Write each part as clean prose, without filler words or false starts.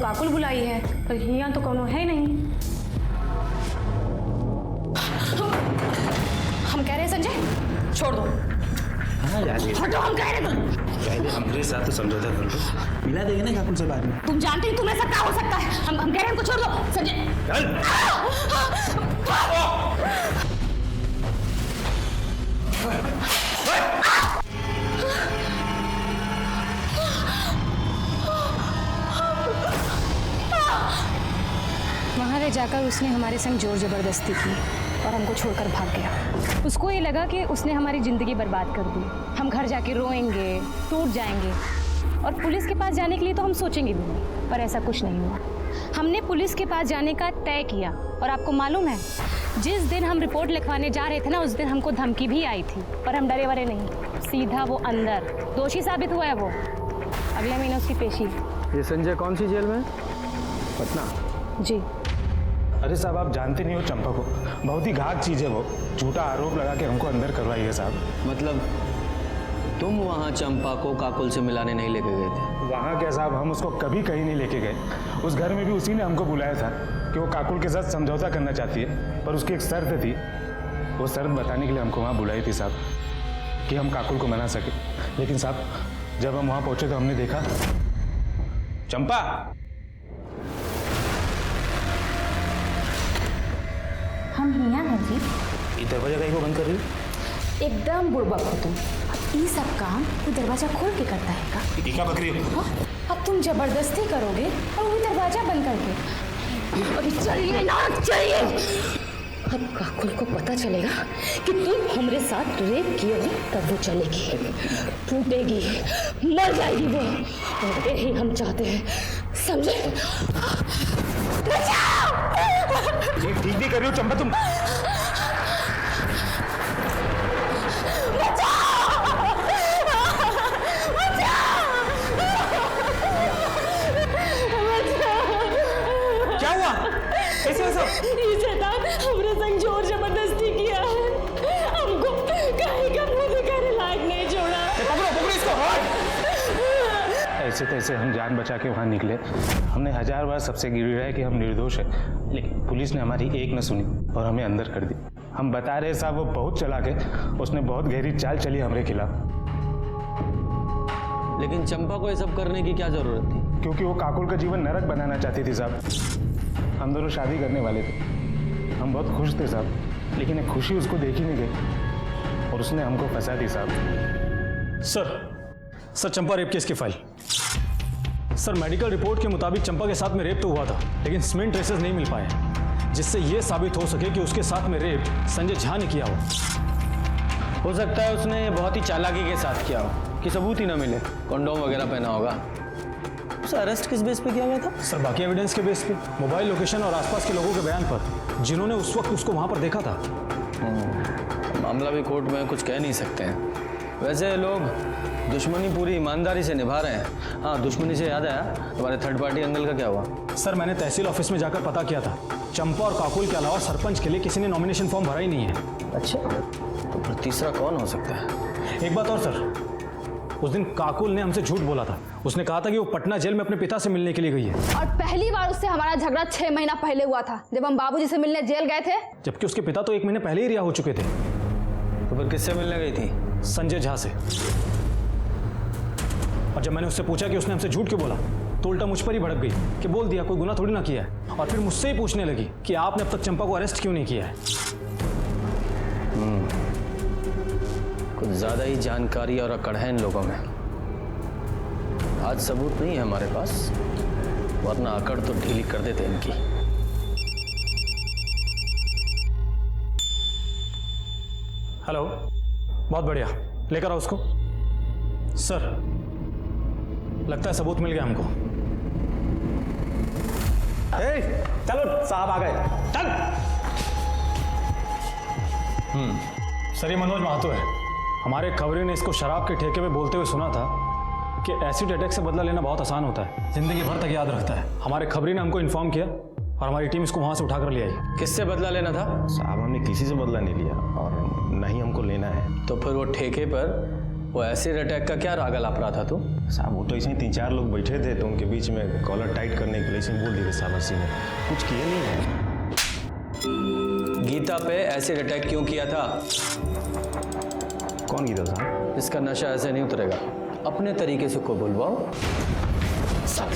काकुल बुलाई है, पर यहाँ तो कोनो है नहीं। हम कह रहे हैं संजय छोड़ दो। हाँ यार हटो, हम कह रहे हैं पहले हमारे साथ तो समझौता कर लो, मिला देंगे ना काकुल से बाद में। तुम जानते ही तुम्हें ऐसा क्या हो सकता है। हम कह रहे हैं उनको छोड़ दो संजय। वहाँ ले जाकर उसने हमारे संग जोर जबरदस्ती की और हमको छोड़कर भाग गया। उसको ये लगा कि उसने हमारी ज़िंदगी बर्बाद कर दी। हम घर जाके रोएंगे, टूट जाएंगे और पुलिस के पास जाने के लिए तो हम सोचेंगे भी नहीं, पर ऐसा कुछ नहीं हुआ। हमने पुलिस के पास जाने का तय किया और आपको मालूम है, जिस दिन हम रिपोर्ट लिखवाने जा रहे थे ना, उस दिन हमको धमकी भी आई थी, पर हम डरे वरे नहीं, सीधा वो अंदर दोषी साबित हुआ है। वो अगले महीने उसकी पेशी। ये संजय कौन सी जेल में? पटना। जी। अरे साहब आप जानते नहीं हो चंपा को, बहुत ही घात चीज है वो, झूठा आरोप लगा के हमको अंदर करवाई है साहब। मतलब तुम वहाँ चंपा को काकुल से मिलाने नहीं लेके गए थे? वहाँ क्या साहब, हम उसको कभी कहीं नहीं लेके गए। उस घर में भी उसी ने हमको बुलाया था कि वो काकुल के साथ समझौता करना चाहती है, पर उसकी एक शर्त थी। वो शर्त बताने के लिए हमको वहाँ बुलाई थी साहब, कि हम काकुल को मना सके। लेकिन साहब जब हम वहाँ पहुँचे तो हमने देखा चंपा। हम यहाँ हैं जी। ये दरवाजा कहीं को बंद कर रही हो? एकदम बुड़बक हो तुम। अब ये सब काम कोई दरवाजा खोल के करता है का? क्या बक रही हो? अब तुम जबरदस्ती करोगे और वो भी दरवाजा बंद करके। अरे चलिए ना, चलिए। अब काकुल को पता चलेगा कि तुम हमारे साथ रेप किए हो, तब वो चलेगी, टूटेगी, मर जाएगी वो। और यही हम चाहते हैं, समझे? ये ठीक नहीं कर रही हो चंपा तुम। क्या हुआ? कैसे हो सब? ये शैतान हमरे संग जोर जबरदस्ती किया है, हमको कहीं का मुंह दिखाने लायक नहीं छोड़ा। पकड़ो इसको। ऐसे तैसे हम जान बचा के वहाँ निकले। हमने 1000 बार सबसे गिड़गिड़ाया कि हम निर्दोष है, लेकिन पुलिस ने हमारी एक न सुनी और हमें अंदर कर दी। हम बता रहे साहब वो बहुत चालाक है, उसने बहुत गहरी चाल चली हमारे खिलाफ। लेकिन चंपा को ये सब करने की क्या जरूरत थी? क्योंकि वो काकुल का जीवन नरक बनाना चाहती थी साहब। हम दोनों शादी करने वाले थे, हम बहुत खुश थे साहब, लेकिन एक खुशी उसको देखी नहीं गई और उसने हमको फंसा दी साहब। सर चंपा रेप केस की फाइल। सर मेडिकल रिपोर्ट के मुताबिक चंपा के साथ में रेप तो हुआ था, लेकिन स्मेन ट्रेसेस नहीं मिल पाए, जिससे यह साबित हो सके कि उसके साथ में रेप संजय झा ने किया हो सकता है उसने बहुत ही चालाकी के साथ किया हो कि सबूत ही ना मिले। कंडोम वगैरह पहना होगा। उसे अरेस्ट किस बेस पे किया गया था? सर बाकी एविडेंस के बेस पे, मोबाइल लोकेशन और आसपास के लोगों के बयान पर, जिन्होंने उस वक्त उसको वहां पर देखा था। मामला भी कोर्ट में कुछ कह नहीं सकते हैं। वैसे लोग दुश्मनी पूरी ईमानदारी से निभा रहे हैं। हाँ, दुश्मनी से याद आया, तुम्हारे थर्ड पार्टी अंकल का क्या हुआ? सर मैंने तहसील ऑफिस में जाकर पता किया था, चंपा और काकुल के अलावा सरपंच के लिए किसी ने नॉमिनेशन फॉर्म भरा ही नहीं है। अच्छा, तो फिर तीसरा कौन हो सकता है? एक बात और सर, उस दिन काकुल ने हमसे झूठ बोला था। उसने कहा था कि वो पटना जेल में अपने पिता से मिलने के लिए गई है। और पहली बार उससे हमारा झगड़ा 6 महीना पहले हुआ था, जब हम बाबूजी से मिलने जेल गए थे। जबकि उसके पिता तो 1 महीने पहले ही रिहा हो चुके थे। तो फिर किससे मिलने गई थी? संजय झा से। और जब मैंने उससे पूछा कि उसने हमसे झूठ क्यों बोला, तो उल्टा मुझ पर ही भड़क गई कि बोल दिया कोई गुनाह थोड़ी ना किया है। और फिर मुझसे ही पूछने लगी कि आपने अब तक चंपा को अरेस्ट क्यों नहीं किया है। कुछ ज्यादा ही जानकारी और अकड़ है इन लोगों में। आज सबूत नहीं है हमारे पास, वरना अकड़ तो ढीली कर देते इनकी। हेलो, बहुत बढ़िया, लेकर आओ उसको। सर लगता है सबूत मिल गया हमको। चलो साहब आ गए, चल। सर ये मनोज महतो है। हमारे खबरी ने इसको शराब के ठेके पे बोलते हुए सुना था कि एसिड अटैक से बदला लेना बहुत आसान होता है, जिंदगी भर तक याद रखता है। हमारे खबरी ने हमको इन्फॉर्म किया और हमारी टीम इसको वहां से उठाकर ले आई। किससे बदला लेना था? साहब हमने किसी से बदला नहीं लिया और न ही हमको लेना है। तो फिर वो ठेके पर वो एसिड अटैक का क्या राग अलाप रहा था तू? साहब वो तो ऐसे ही 3-4 लोग बैठे थे तो उनके बीच में कॉलर टाइट करने के लिए ऐसे ही बोल दिए साहब अस्सी ने, कुछ किए नहीं है। गीता पे एसिड अटैक क्यों किया था? कौन गीता साहब? इसका नशा ऐसे नहीं उतरेगा, अपने तरीके से को बुलवाओ। सब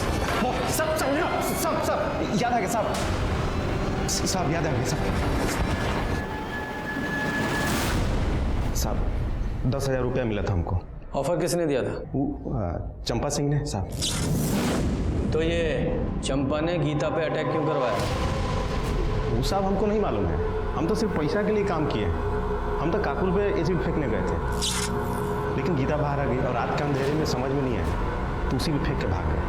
याद आ गया साहब याद आ गया साहब 10,000 रुपया मिला था हमको। ऑफर किसने दिया था? वो चंपा सिंह ने साहब। तो ये चंपा ने गीता पे अटैक क्यों करवाया? वो साहब हमको नहीं मालूम है, हम तो सिर्फ पैसा के लिए काम किए हैं। हम तो काकुल पे एसिड फेंकने गए थे, लेकिन गीता बाहर आ गई और रात के अंधेरे में समझ में नहीं आया तो उसी में फेंक के भाग गए।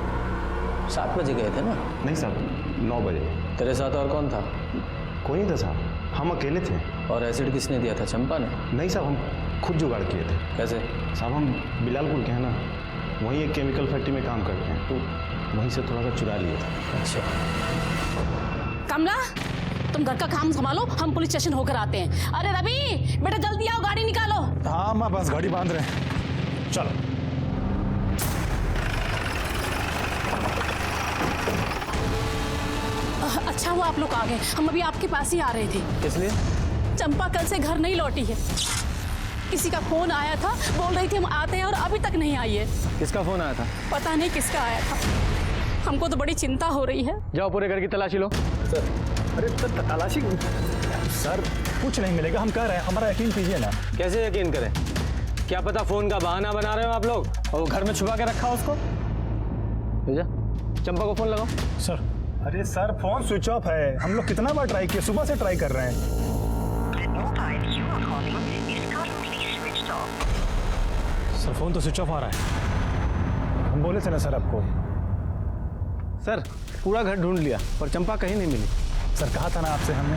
7 बजे गए थे ना? नहीं साहब 9 बजे। तेरे साथ और कौन था? कोई नहीं था साहब, हम अकेले थे। और एसिड किसने दिया था, चंपा ने? नहीं साहब हम खुद जुगाड़ किए थे। कैसे? साहब हम बिलालपुर के हैं ना, वहीं एक केमिकल फैक्ट्री में काम करते हैं, तो वहीं से थोड़ा सा चुरा लिए थे। अच्छा, कमला तुम घर का काम संभालो, हम पुलिस स्टेशन होकर आते हैं। अरे रवि बेटा जल्दी आओ, गाड़ी निकालो। हाँ माँ बस गाड़ी बांध रहे हैं, चलो। अच्छा हुआ आप लोग आ गए, हम अभी आपके पास ही आ रहे थे। किस लिए? चंपा कल से घर नहीं लौटी है, किसी का फोन आया था, बोल रही थी हम आते हैं और अभी तक नहीं आई है। किसका फोन आया था? पता नहीं किसका आया था, हमको तो बड़ी चिंता हो रही है। जाओ पूरे घर की तलाशी लो। अरे तलाशी सर कुछ नहीं मिलेगा, हम कह रहे हैं, हमारा यकीन कीजिए ना। कैसे यकीन करें? क्या पता फोन का बहाना बना रहे हो आप लोग और वो घर में छुपा के रखा उसको। भेजा, चंपा को फोन लगाओ। सर अरे सर फोन स्विच ऑफ है, हम लोग कितना बार ट्राई किए, सुबह से ट्राई कर रहे हैं। सर फोन तो स्विच ऑफ आ रहा है, हम बोले थे ना सर आपको। सर पूरा घर ढूंढ लिया पर चंपा कहीं नहीं मिली। सर कहा था ना आपसे हमने।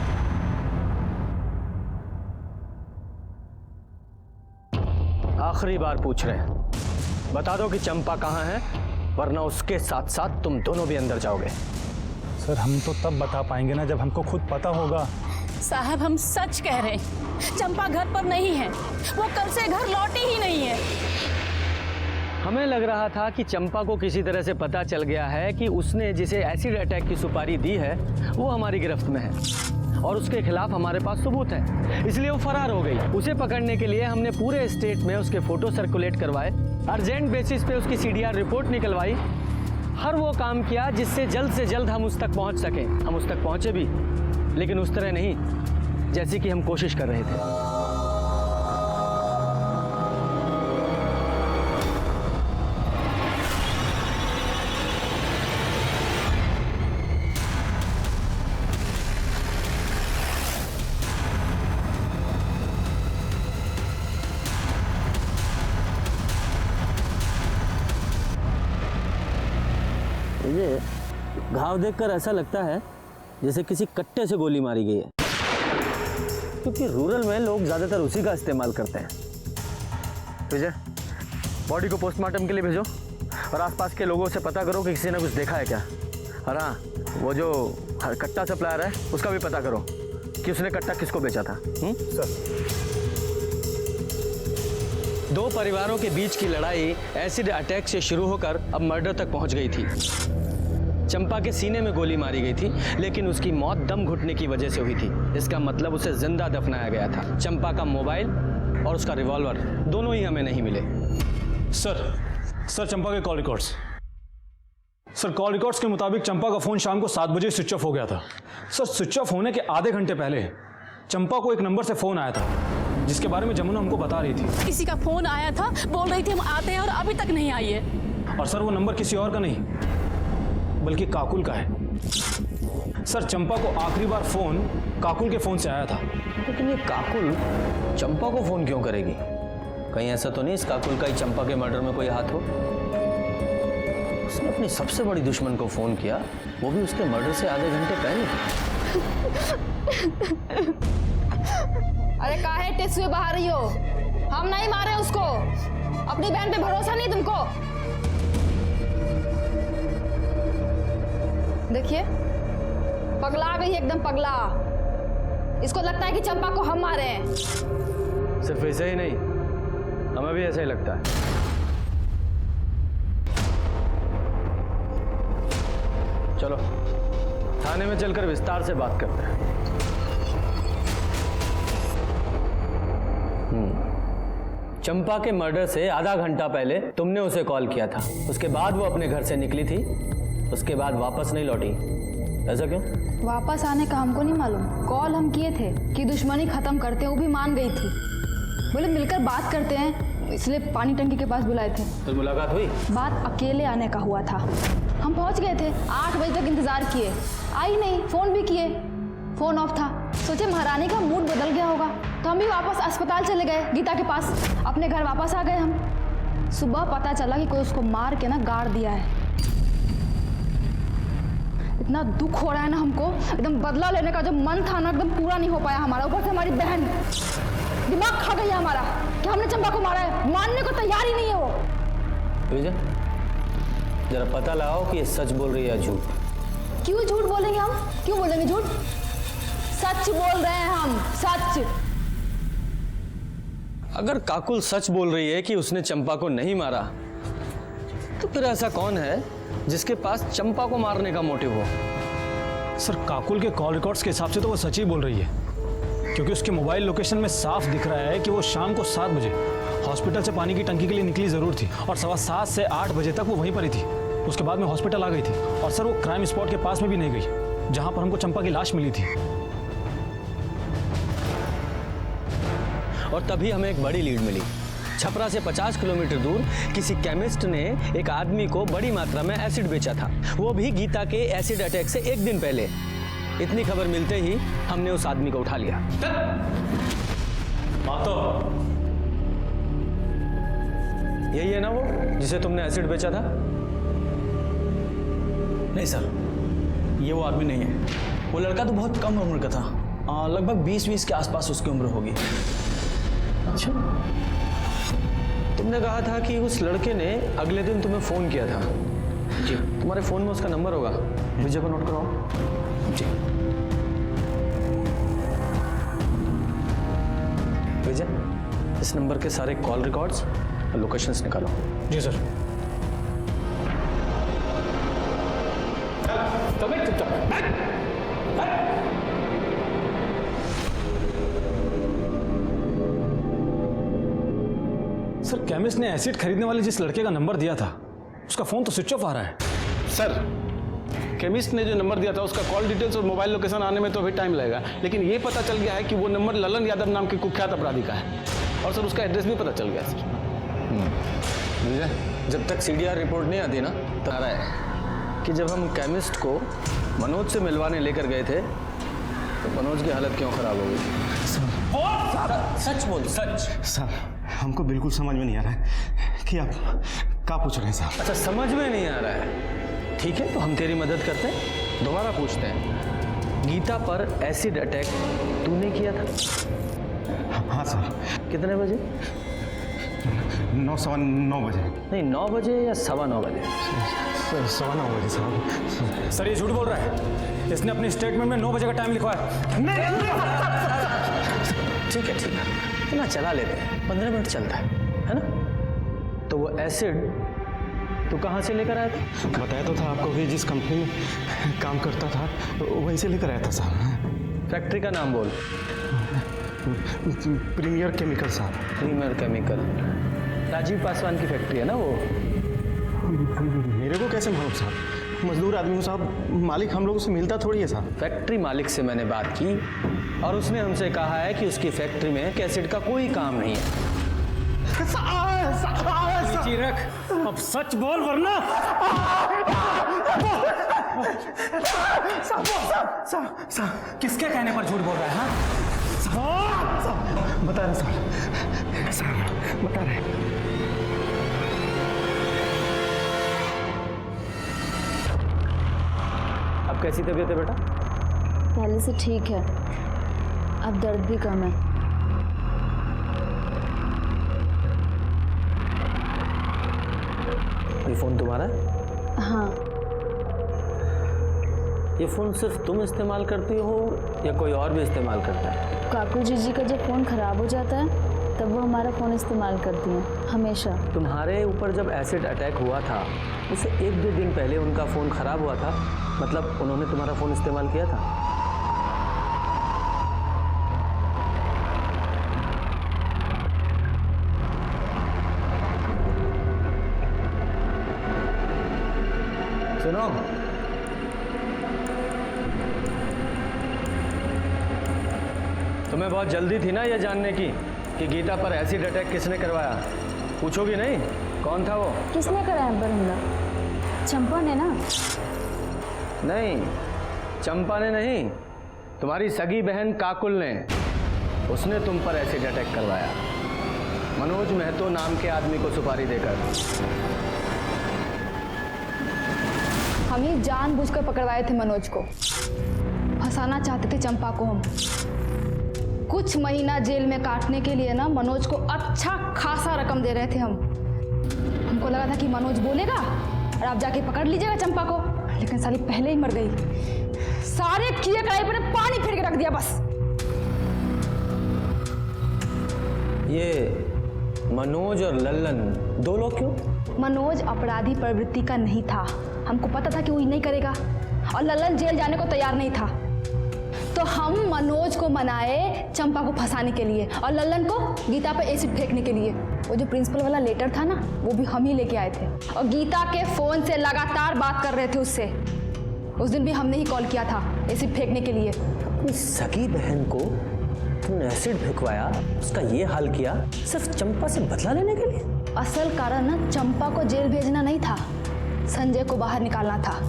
आखिरी बार पूछ रहे हैं, बता दो कि चंपा कहाँ है, वरना उसके साथ साथ तुम दोनों भी अंदर जाओगे। सर हम तो तब बता पाएंगे ना जब हमको खुद पता होगा। साहब हम सच कह रहे हैं, चंपा घर पर नहीं है, वो कल से घर लौटी ही नहीं है। हमें लग रहा था कि चंपा को किसी तरह से पता चल गया है कि उसने जिसे एसिड अटैक की सुपारी दी है वो हमारी गिरफ्त में है और उसके खिलाफ हमारे पास सबूत है, इसलिए वो फरार हो गई। उसे पकड़ने के लिए हमने पूरे स्टेट में उसके फोटो सर्कुलेट करवाए, अर्जेंट बेसिस पे उसकी CDR रिपोर्ट निकलवाई, हर वो काम किया जिससे जल्द से जल्द हम उस तक पहुंच सकें। हम उस तक पहुंचे भी, लेकिन उस तरह नहीं जैसी कि हम कोशिश कर रहे थे। ये घाव देखकर ऐसा लगता है जैसे किसी कट्टे से गोली मारी गई है, क्योंकि रूरल में लोग ज़्यादातर उसी का इस्तेमाल करते हैं। विजय, बॉडी को पोस्टमार्टम के लिए भेजो और आसपास के लोगों से पता करो कि किसी ने कुछ देखा है क्या। और हाँ, वो जो कट्टा सप्लायर है उसका भी पता करो कि उसने कट्टा किसको बेचा था। सर 2 परिवारों के बीच की लड़ाई एसिड अटैक से शुरू होकर अब मर्डर तक पहुंच गई थी। चंपा के सीने में गोली मारी गई थी, लेकिन उसकी मौत दम घुटने की वजह से हुई थी। इसका मतलब उसे जिंदा दफनाया गया था। चंपा का मोबाइल और उसका रिवॉल्वर दोनों ही हमें नहीं मिले। सर चंपा के call records. Sir call records के मुताबिक चंपा का फोन शाम को 7 बजे स्विच ऑफ हो गया था। सर स्विच ऑफ होने के आधे घंटे पहले चंपा को एक नंबर से फोन आया था जिसके बारे में जमुना हमको बता रही थी। किसी का फोन आया था, बोल रही थी हम आते हैं और अभी तक नहीं आई है। और सर वो नंबर किसी और का नहीं बल्कि काकुल का है। सर चंपा को आखिरी बार फोन काकुल के फोन से आया था। लेकिन ये काकुल चंपा को फोन क्यों करेगी? कहीं ऐसा तो नहीं इस काकुल का ही चंपा के मर्डर में कोई हाथ हो? उसने अपनी सबसे बड़ी दुश्मन को फोन किया, वो भी उसके मर्डर से आधे घंटे पहले। अरे काहे टेस्ट हुए बाहर रही हो? हम नहीं मारे उसको, अपनी बहन पे भरोसा नहीं तुमको? देखिए पगला गई एकदम पगला। इसको लगता है कि चंपा को हम मारे हैं। सिर्फ ऐसे ही नहीं, हमें भी ऐसा ही लगता है। चलो थाने में चलकर विस्तार से बात करते हैं। चंपा के मर्डर से आधा घंटा पहले तुमने उसे कॉल किया था, उसके बाद वो अपने घर से निकली थी, उसके बाद वापस नहीं लौटी। ऐसा क्यों? वापस आने का हमको नहीं मालूम। कॉल हम किए थे कि दुश्मनी खत्म करते हैं, वो भी मान गई थी। बोले मिलकर बात करते हैं, इसलिए पानी टंकी के पास बुलाए थे। तो मुलाकात हुई? बात अकेले आने का हुआ था। हम पहुंच गए थे, 8 बजे तक इंतजार किए, आई नहीं। फोन भी किए, फोन ऑफ था। सोचे महारानी का मूड बदल गया होगा, तो हम भी वापस अस्पताल चले गए गीता के पास। अपने घर वापस आ गए हम। सुबह पता चला कि कोई उसको मार के ना गाड़ दिया है। इतना दुख हो रहा है ना हमको, एकदम बदला लेने का जो मन था ना, एकदम पूरा नहीं हो पाया हमारा। ऊपर से हमारी बहन दिमाग खा गई है हमारा कि हमने चंपा को मारा है। मानने को तैयार ही नहीं है वो। विजय, जरा पता लगाओ कि ये सच बोल रही है या झूठ। क्यों झूठ बोलेंगे हम? क्यों बोलेंगे झूठ? सच बोल रहे हैं हम, सच। अगर काकुल सच बोल रही है कि उसने चंपा को नहीं मारा, तो फिर ऐसा कौन है जिसके पास चंपा को मारने का मोटिव हो? सर, काकुल के कॉल रिकॉर्ड्स के हिसाब से तो वो सच ही बोल रही है, क्योंकि उसके मोबाइल लोकेशन में साफ दिख रहा है कि वो शाम को 7 बजे हॉस्पिटल से पानी की टंकी के लिए निकली ज़रूर थी, और 7:15 से 8 बजे तक वो वहीं पर ही थी। उसके बाद में हॉस्पिटल आ गई थी। और सर, वो क्राइम स्पॉट के पास में भी नहीं गई जहाँ पर हमको चंपा की लाश मिली थी। और तभी हमें एक बड़ी लीड मिली। छपरा से 50 किलोमीटर दूर किसी केमिस्ट ने एक आदमी को बड़ी मात्रा में एसिड बेचा था, वो भी गीता के एसिड अटैक से 1 दिन पहले। इतनी खबर मिलते ही हमने उस आदमी को उठा लिया। यही है ना वो जिसे तुमने एसिड बेचा था? नहीं सर, ये वो आदमी नहीं है। वो लड़का तो बहुत कम उम्र का था, लगभग 20 के आसपास उसकी उम्र होगी। अच्छा, तुमने कहा था कि उस लड़के ने अगले दिन तुम्हें फोन किया था। जी। तुम्हारे फोन में उसका नंबर होगा, विजय को नोट कराओ। जी। विजय, इस नंबर के सारे कॉल रिकॉर्ड्स और लोकेशंस निकालो। जी सर। सर, केमिस्ट ने एसिड खरीदने वाले जिस लड़के का नंबर दिया था, उसका फोन तो स्विच ऑफ आ रहा है। सर, केमिस्ट ने जो नंबर दिया था उसका कॉल डिटेल्स और मोबाइल लोकेशन आने में तो अभी टाइम लगेगा, लेकिन ये पता चल गया है कि वो नंबर ललन यादव नाम के कुख्यात अपराधी का है। और सर, उसका एड्रेस भी पता चल गया सर। विजय, जब तक CDR रिपोर्ट नहीं आती ना, तो आ रहा है कि जब हम केमिस्ट को मनोज से मिलवाने लेकर गए थे, तो मनोज की हालत क्यों खराब हो गई थी? सच बोल, सच। सर, हमको बिल्कुल समझ में नहीं आ रहा है कि आप क्या पूछ रहे हैं साहब। अच्छा, समझ में नहीं आ रहा है, ठीक है, तो हम तेरी मदद करते हैं। दोबारा पूछते हैं, गीता पर एसिड अटैक तूने किया था? हाँ सर। कितने बजे? 9:15 बजे। नहीं, 9 बजे या 9:15 बजे? 9:15 बजे साहब। सर, ये झूठ बोल रहा है। इसने अपनी स्टेटमेंट में 9 बजे का टाइम लिखवा है। ठीक है, ठीक है, इतना चला लेते हैं, 15 मिनट चलता है ना? तो वो एसिड तू कहाँ से लेकर आया था? बताया तो था आपको कि जिस कंपनी में काम करता था वहीं से लेकर आया था साहब। फैक्ट्री का नाम बोल। प्रीमियर केमिकल साहब। प्रीमियर केमिकल, राजीव पासवान की फैक्ट्री है ना वो? मेरे को कैसे मालूम साहब? मजदूर आदमी हूँ साहब, मालिक हम लोगों से मिलता थोड़ी है साहब। फैक्ट्री मालिक से मैंने बात की और उसने हमसे कहा है कि उसकी फैक्ट्री में एसिड का कोई काम नहीं है। नीचे रख, अब सच बोल वरना। किसके कहने पर झूठ बोल रहा है? हाँ, बता रहे साहब, बता रहे। अब कैसी तबीयत है बेटा? पहले से ठीक है, अब दर्द भी कम है। ये फोन तुम्हारा है? हाँ। ये फोन सिर्फ तुम इस्तेमाल करती हो या कोई और भी इस्तेमाल करता है? काकू जी का जब फ़ोन ख़राब हो जाता है तब वो हमारा फ़ोन इस्तेमाल करती हैं हमेशा। तुम्हारे ऊपर जब एसिड अटैक हुआ था उससे 1-2 दिन पहले उनका फ़ोन ख़राब हुआ था, मतलब उन्होंने तुम्हारा फ़ोन इस्तेमाल किया था। सुनो, तुम्हें बहुत जल्दी थी ना ये जानने की कि गीता पर एसिड अटैक किसने करवाया। पूछोगी नहीं कौन था वो? किसने कराया पर हमला? चंपा ने ना? नहीं, चंपा ने नहीं, तुम्हारी सगी बहन काकुल ने। उसने तुम पर एसिड अटैक करवाया, मनोज महतो नाम के आदमी को सुपारी देकर। हम ही जानबूझकर पकड़वाए थे मनोज को, फंसाना चाहते थे चंपा को हम। कुछ महीना जेल में काटने के लिए ना मनोज को अच्छा खासा रकम दे रहे थे हम। हमको लगा था कि मनोज बोलेगा और आप जाके पकड़ लीजिएगा चंपा को, लेकिन साली पहले ही मर गई। सारे किए कराई पर पानी फेर के रख दिया बस। ये मनोज और लल्लन दो लोग क्यों? मनोज अपराधी प्रवृत्ति का नहीं था, हमको पता था कि वो नहीं करेगा, और लल्लन जेल जाने को तैयार नहीं था। तो हम मनोज को मनाए चंपा को फंसाने के लिए और लल्लन को गीता पे एसिड फेंकने के लिए। वो जो प्रिंसिपल वाला लेटर था ना, वो भी हम ही लेके आए थे, और गीता के फोन से लगातार बात कर रहे थे उससे। उस दिन भी हमने ही कॉल किया था एसिड फेंकने के लिए। इस सगी बहन को तुमने एसिड फेंकवाया, उसका ये हाल किया सिर्फ चंपा से बदला लेने के लिए? असल कारण ना चंपा को जेल भेजना नहीं था, संजय को बाहर निकालना था।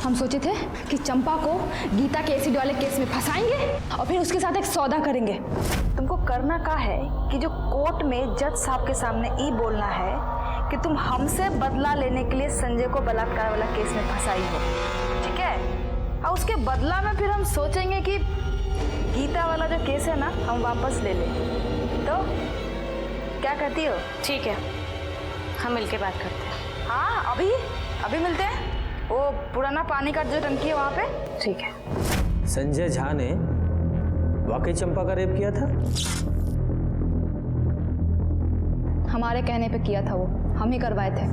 हम सोचे थे कि चंपा को गीता के एसिड वाले केस में फंसाएंगे और फिर उसके साथ एक सौदा करेंगे। तुमको करना क्या है कि जो कोर्ट में जज साहब के सामने ये बोलना है कि तुम हमसे बदला लेने के लिए संजय को बलात्कार वाला केस में फंसाई हो, ठीक है? और उसके बदला में फिर हम सोचेंगे कि गीता वाला जो केस है ना, हम वापस ले लें। तो क्या कहती हो? ठीक है, हम मिलके बात करते हैं। हाँ, अभी मिलते हैं। वो पुराना पानी का जो टंकी है वहाँ पे। ठीक है। संजय झा ने वाकई चंपा का रेप किया था? हमारे कहने पे किया था वो, हम ही करवाए थे।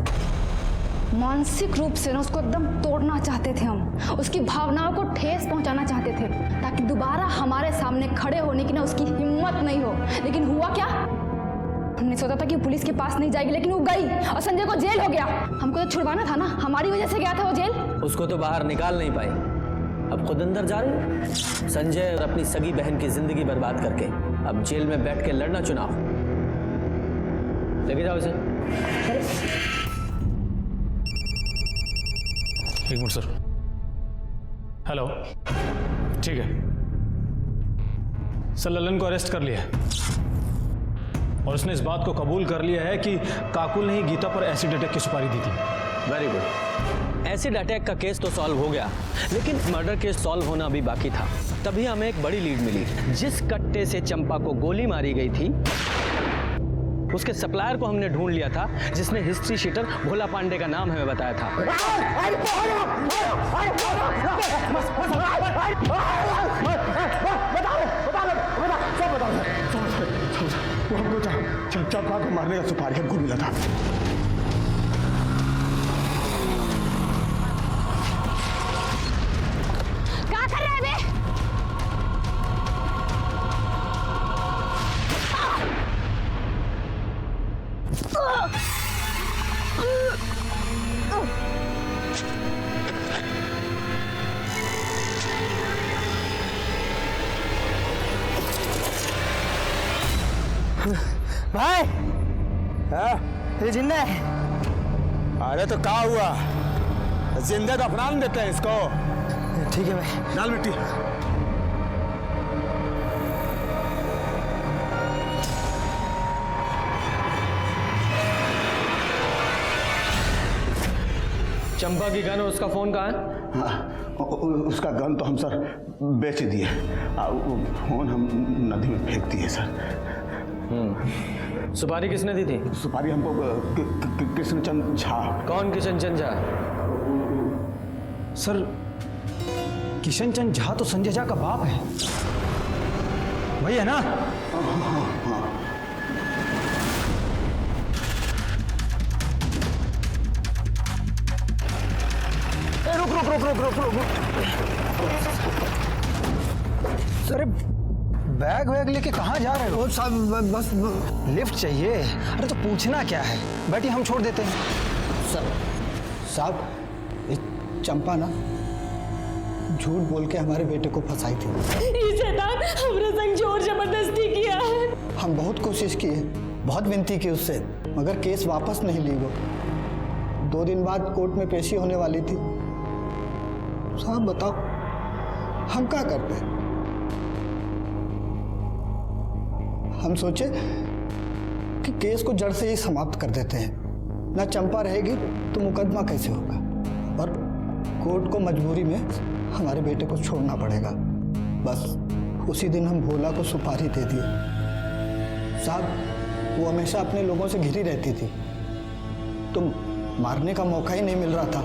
मानसिक रूप से ना उसको एकदम तोड़ना चाहते थे हम, उसकी भावनाओं को ठेस पहुंचाना चाहते थे ताकि दोबारा हमारे सामने खड़े होने की ना उसकी हिम्मत नहीं हो। लेकिन हुआ क्या? हमने सोचा था कि पुलिस के पास नहीं जाएगी, लेकिन वो गई और संजय को जेल हो गया। हमको तो छुड़वाना था ना, हमारी वजह से गया था वो जेल। उसको तो बाहर निकाल नहीं पाई, अब खुद अंदर जा रही। संजय और अपनी सगी बहन की जिंदगी बर्बाद करके अब जेल में बैठ के लड़ना चुनाव। लेके जाओ इसे। एक मिनट सर। हेलो, ठीक है सर, लल्लन को अरेस्ट कर लिया है और उसने इस बात को कबूल कर लिया है कि काकुल ने ही गीता पर एसिड अटैक की सुपारी दी थी। Very good. एसिड अटैक का केस तो सॉल्व हो गया, लेकिन मर्डर केस सॉल्व होना अभी बाकी था। तभी हमें एक बड़ी लीड मिली। जिस कट्टे से चंपा को गोली मारी गई थी, उसके सप्लायर को हमने ढूंढ लिया था, जिसने हिस्ट्री शीटर भोला पांडे का नाम हमें बताया था। वो हमको चंपा को मारने का सुपारी हमको मिला था। क्या कर रहे हैं बे? भाई, ये जिंदा है? अरे तो क्या हुआ, जिंदा दफनान देते हैं इसको। ठीक है भाई। डाल मिट्टी। चंपा की गन और उसका फोन कहाँ है? हाँ, उसका गन तो हम सर बेच दिए, वो फोन हम नदी में फेंक दिए सर। सुपारी किसने दी थी? सुपारी हमको कृष्णचंद झा। कौन किशनचंद झा? सर, किशनचंद झा तो संजय झा का बाप है। वही है ना? अरे बैग वैग लेके कहाँ जा रहे हो? साहब बस लिफ्ट चाहिए। अरे तो पूछना क्या है, बैठिए हम छोड़ देते हैं। साहब ये चंपा ना झूठ बोल के हमारे बेटे को फंसाई थी। ये शैतान हमरे संग जोर जबरदस्ती किया है। हम बहुत कोशिश की है, बहुत विनती की उससे, मगर केस वापस नहीं ली वो। 2 दिन बाद कोर्ट में पेशी होने वाली थी। साहब बताओ हम क्या करते हैं? हम सोचे कि केस को जड़ से ही समाप्त कर देते हैं। ना चंपा रहेगी तो मुकदमा कैसे होगा, और कोर्ट को मजबूरी में हमारे बेटे को छोड़ना पड़ेगा। बस उसी दिन हम भोला को सुपारी दे दिए। साहब वो हमेशा अपने लोगों से घिरी रहती थी, तो मारने का मौका ही नहीं मिल रहा था।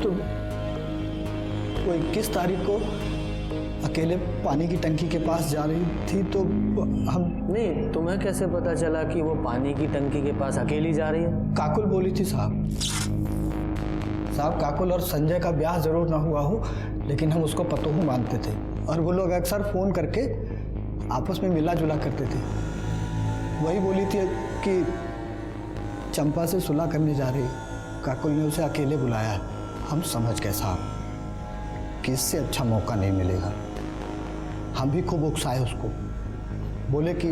तो वो 21 तारीख को अकेले पानी की टंकी के पास जा रही थी, तो हम नहीं, तुम्हें कैसे पता चला कि वो पानी की टंकी के पास अकेली जा रही है? काकुल बोली थी साहब। काकुल और संजय का ब्याह जरूर ना हुआ हो, लेकिन हम उसको पतोहू मानते थे, और वो लोग अक्सर फोन करके आपस में मिला जुला करते थे। वही बोली थी कि चंपा से सुलह करने जा रही। काकुल ने उसे अकेले बुलाया। हम समझ गए साहब कि इससे अच्छा मौका नहीं मिलेगा। हम भी खूब उकसाए उसको, बोले कि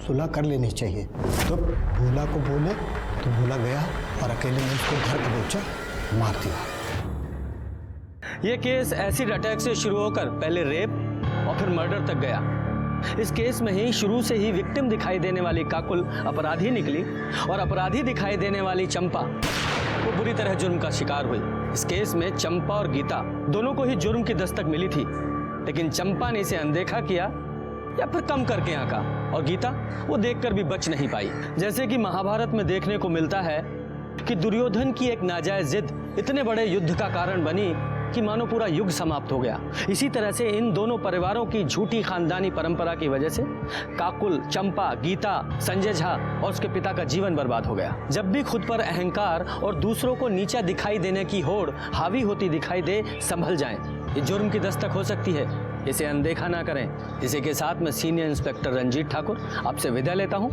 सुलह कर लेनी चाहिए। तो भोला को बोले तो भोला गया और अकेले ने उसको घर पहुंचा मार दिया। ये केस एसिड अटैक से शुरू होकर पहले रेप और फिर मर्डर तक गया। इस केस में ही शुरू से ही विक्टिम दिखाई देने वाली काकुल अपराधी निकली, और अपराधी दिखाई देने वाली चंपा वो बुरी तरह जुर्म का शिकार हुई। इस केस में चंपा और गीता दोनों को ही जुर्म की दस्तक मिली थी, लेकिन चंपा ने इसे अनदेखा किया या फिर कम करके आंका, और गीता वो देखकर भी बच नहीं पाई। जैसे कि महाभारत में देखने को मिलता है कि दुर्योधन की एक नाजायज जिद इतने बड़े युद्ध का कारण बनी कि मानो पूरा युग समाप्त हो गया। इसी तरह से इन दोनों परिवारों की झूठी खानदानी परंपरा की वजह से काकुल, चंपा, गीता, संजय झा और उसके पिता का जीवन बर्बाद हो गया। जब भी खुद पर अहंकार और दूसरों को नीचा दिखाई देने की होड़ हावी होती दिखाई दे, संभल जाएं। ये जुर्म की दस्तक हो सकती है, इसे अनदेखा ना करें। इसी के साथ मैं सीनियर इंस्पेक्टर रंजीत ठाकुर आपसे विदा लेता हूँ।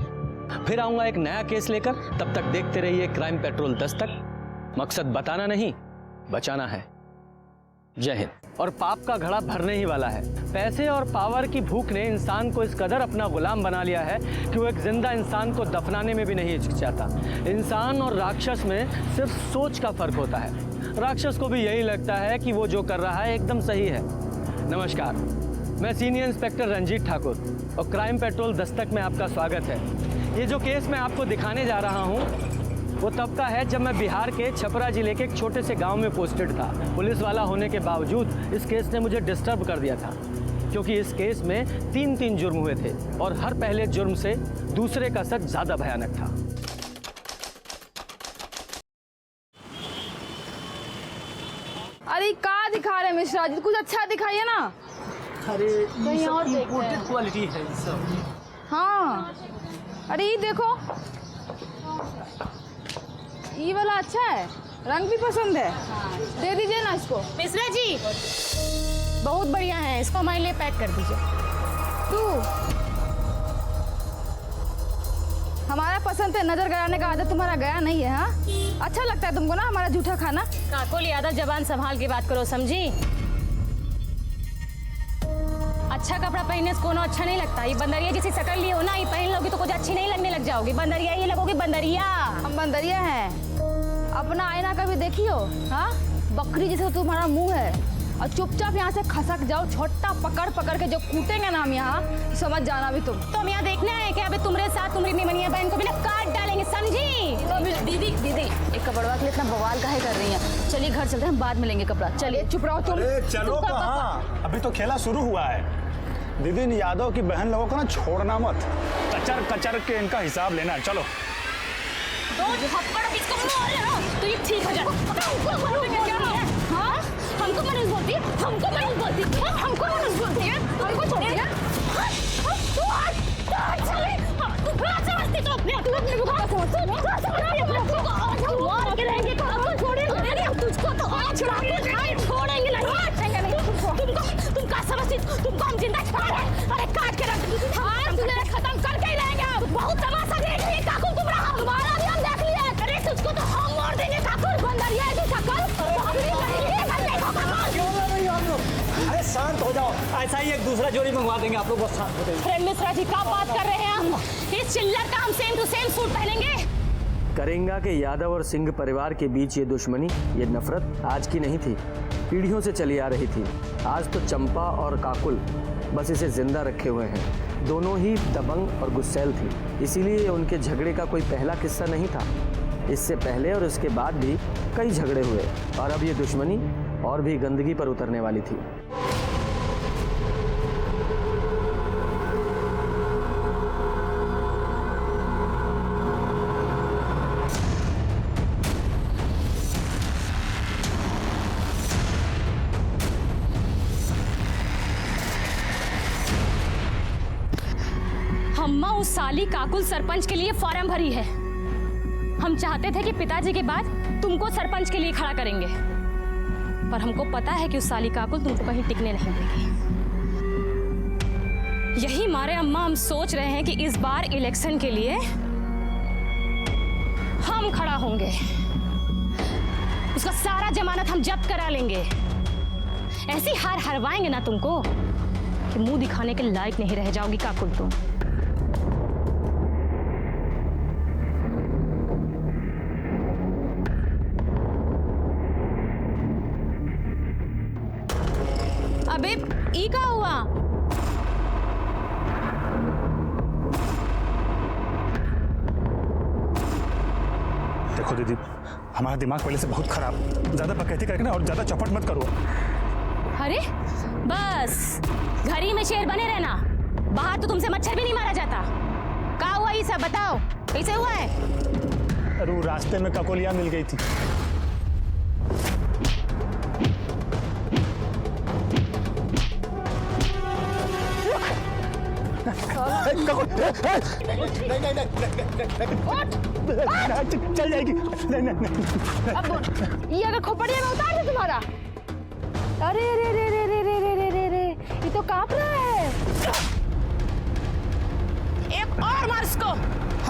फिर आऊँगा एक नया केस लेकर। तब तक देखते रहिए क्राइम पेट्रोल दस्तक। मकसद बताना नहीं, बचाना है। जय हिंद। और पाप का घड़ा भरने ही वाला है। पैसे और पावर की भूख ने इंसान को इस कदर अपना गुलाम बना लिया है कि वो एक जिंदा इंसान को दफनाने में भी नहीं हिचकिचाता। इंसान और राक्षस में सिर्फ सोच का फर्क होता है। राक्षस को भी यही लगता है कि वो जो कर रहा है एकदम सही है। नमस्कार, मैं सीनियर इंस्पेक्टर रंजीत ठाकुर और क्राइम पेट्रोल दस्तक में आपका स्वागत है। ये जो केस मैं आपको दिखाने जा रहा हूँ वो तब का है जब मैं बिहार के छपरा जिले के एक छोटे से गांव में पोस्टेड था। पुलिस वाला होने के बावजूद इस केस ने मुझे डिस्टर्ब कर दिया था, क्योंकि इस केस में 3 जुर्म हुए थे और हर पहले जुर्म से दूसरे का सच ज्यादा भयानक था। अरे क्या दिखा रहे हैं मिश्रा जी, कुछ अच्छा दिखाइए ना। अरे कहीं और देखते हैं। क्वालिटी है सब। हाँ, अरे ये देखो, ये वाला अच्छा है, रंग भी पसंद है। दे दीजिए ना इसको। मिश्रा जी बहुत बढ़िया है, इसको हमारे लिए पैक कर दीजिए। तू हमारा पसंद है, नजर गड़ाने का आदत तुम्हारा गया नहीं है। हाँ, अच्छा लगता है तुमको ना हमारा जूठा खाना। काकुल यादव, जबान संभाल के बात करो, समझी? अच्छा कपड़ा पहनने से कोनो अच्छा नहीं लगता। ये बंदरिया जैसी शकल लिए हो ना, ये पहन लोगी तो कुछ अच्छी नहीं लगने लग जाओगी। बंदरिया ये लगोगी, बंदरिया। हम बंदरिया हैं। अपना आईना कभी देखियो? हाँ, बकरी जैसे तुम्हारा मुंह है, और चुपचाप यहाँ से खसक जाओ। छोटा पकड़ पकड़ के जो कूटेंगे ना हम यहाँ, समझ जाना भी तुम। तो हम यहाँ देखना है कि अभी तुम्हारे साथ तुम्हारी निमनिया बहन को भी ना काट डालेंगे, समझी? तो दीदी दीदी एक कपड़वा के लिए इतना बवाल काहे कर रही हैं? चलिए घर चलते हैं, हम बाद में लेंगे कपड़ा। चलिए चुप रहो तुम। चलो कहाँ, अभी तो खेला शुरू हुआ है। दीदी इन यादव की बहन लोगों को ना छोड़ना मत, कचर कचर के इनका हिसाब लेना है। चलो तो थप्पड़ इसको मार लेना तो ये ठीक हो जाए। हाँ, हमको मनुष्य बोलती है, हमको मनुष्य बोलती है, हमको मनुष्य बोलती है, हमको छोड़ती है। समझती तो अपने मार के रहेंगे, तुझको तो आज छोड़ेंगे नहीं। तुम क्या समझती, तुमको हम जिंदा छोड़ रहे हैं? अरे काट के रख खत्म करके ही रहेंगे। बहुत तमाशा देख रही है काकू, तुम्हारा भी हम देख लिया। अरे तुझको तो हम मार देंगे काकू। बंदर ये है शकल। अरे शांत हो जाओ, ऐसा ही एक दूसरा जोड़ी मंगवा देंगे आप लोग, बस शांत हो जाइए। अरे मिश्रा जी क्या बात कर रहे हैं हम? इस चिल्लर का हम सेम टू सेम सूट पहनेंगे। करेंगा के यादव और सिंह परिवार के बीच ये दुश्मनी, ये नफरत आज की नहीं थी, पीढ़ियों से चली आ रही थी। आज तो चंपा और काकुल बस इसे जिंदा रखे हुए हैं। दोनों ही दबंग और गुस्सैल थी, इसीलिए उनके झगड़े का कोई पहला किस्सा नहीं था। इससे पहले और इसके बाद भी कई झगड़े हुए और अब ये दुश्मनी और भी गंदगी पर उतरने वाली थी। अम्मा उस साली काकुल सरपंच के लिए फॉर्म भरी है। हम चाहते थे कि पिताजी के बाद तुमको सरपंच के लिए खड़ा करेंगे, पर हमको पता है कि उस साली काकुल तुमको कहीं टिकने नहीं देगी। यही मारे अम्मा हम सोच रहे हैं कि इस बार इलेक्शन के लिए हम खड़ा होंगे, उसका सारा जमानत हम जब्त करा लेंगे। ऐसी हार हरवाएंगे ना तुमको कि मुंह दिखाने के लायक नहीं रह जाओगी काकुल तुम। अबे ई का हुआ? देखो दीदी, हमारा दिमाग पहले से बहुत खराब, ज्यादा बकैती करके ना और ज्यादा चौपट मत करो। अरे बस घर ही में शेर बने रहना, बाहर तो तुमसे मच्छर भी नहीं मारा जाता। क्या हुआ ये सब बताओ, कैसे हुआ है? अरे वो रास्ते में ककोलिया मिल गई थी। चल जाएगी। ये अगर खोपड़िया में उतार दे तुम्हारा। अरे रे रे रे रे रे रे रे रे रे, ये तो कांप रहा है। एक और मार इसको,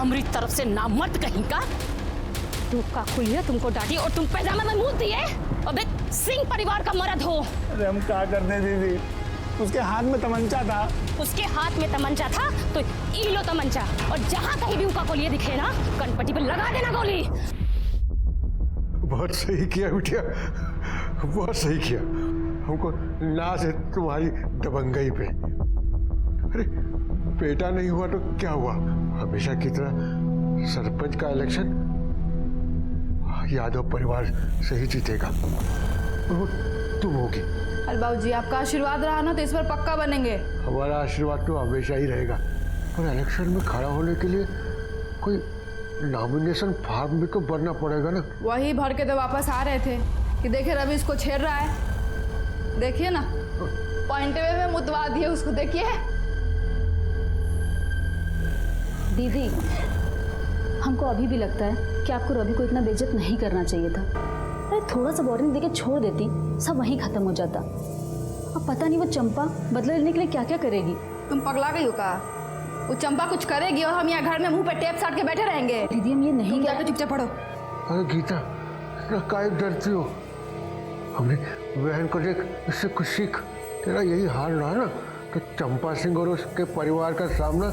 हमारी तरफ से नामर्द कहीं का। तू काकुलिया तुमको डांटी और तुम पैजामे में मुंह दिए। अबे सिंह परिवार का मर्द हो। अरे हम क्या करते दीदी, उसके हाथ में तमंचा था। उसके हाथ में तमंचा था तो ई लो तमंचा, और जहां कहीं भी उनका गोली दिखे ना, कनपट्टी पे लगा देना गोली। बहुत सही किया बिटिया, बहुत सही किया। हमको नाज है तुम्हारी दबंगई पे। अरे बेटा नहीं हुआ तो क्या हुआ, हमेशा की तरह सरपंच का इलेक्शन यादव परिवार से ही जीतेगा, और वो तुम होगी। अरे बाबूजी, आपका आशीर्वाद रहा ना तो इस बार पक्का बनेंगे। हमारा आशीर्वाद तो हमेशा ही रहेगा, पर इलेक्शन में खड़ा होने के लिए कोई नॉमिनेशन फॉर्म भी तो भरना पड़ेगा ना। वही भर के तो वापस आ रहे थे कि देखिए रवि इसको छेड़ रहा है, देखिए ना पॉइंट वे में मुतवा दिए उसको, देखिए। दीदी, हमको अभी भी लगता है कि आपको रवि को इतना बेइज्जत नहीं करना चाहिए था। अरे थोड़ा सा वार्निंग देके छोड़ देती, सब वहीं खत्म हो जाता। अब पता नहीं वो चंपा बदला लेने के लिए क्या क्या करेगी। तुम पगला गई हो का? वो चंपा कुछ करेगी और हम यहाँ घर में मुंह पे टेप साट के बैठे रहेंगे। दीदी हम ये नहीं जाकर चुपचाप पढ़ो। अरे गीता, इतना काहे डरती हो? हमने बहन को देख, इससे कुछ सीख। तेरा यही हाल रहा ना तो चंपा सिंह और उसके परिवार का सामना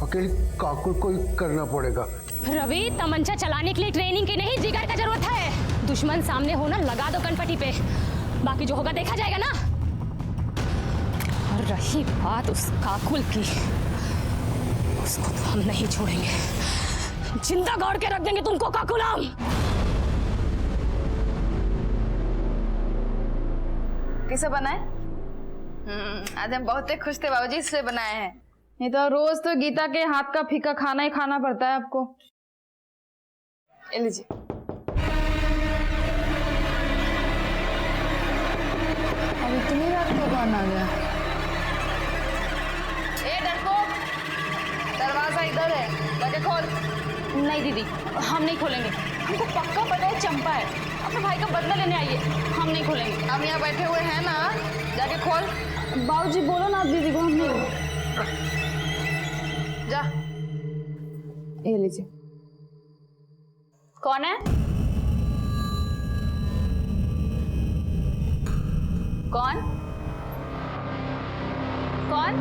अकेली काकुल को ही करना पड़ेगा। रवि, तमंचा चलाने के लिए ट्रेनिंग की नहीं, जिगर का जरूरत है। दुश्मन सामने हो ना, लगा दो कनपट्टी पे, बाकी जो होगा देखा जाएगा ना। और रही बात उस काकुल की, उसको तो हम नहीं छोड़ेंगे, जिंदा गाड़ के रख देंगे तुमको काकुल हम। किसे बनाए? आज हम बहुत ही खुश थे बाबूजी, इसलिए बनाए हैं। नहीं तो रोज तो गीता के हाथ का फीका खाना ही खाना पड़ता है आपको। लीजिए। अब इतनी रात को कौन आ गया? ए डरपोक, दरवाजा इधर है, जाके खोल। नहीं दीदी, हम नहीं खोलेंगे। हमको पक्का पता है चंपा है, अपने भाई का बदला लेने आई है। हम नहीं खोलेंगे। हम यहाँ बैठे हुए हैं ना, जाके खोल। बाबूजी बोलो ना आप दीदी को, हम नहीं। जा। ये लीजिए। कौन है? कौन? कौन?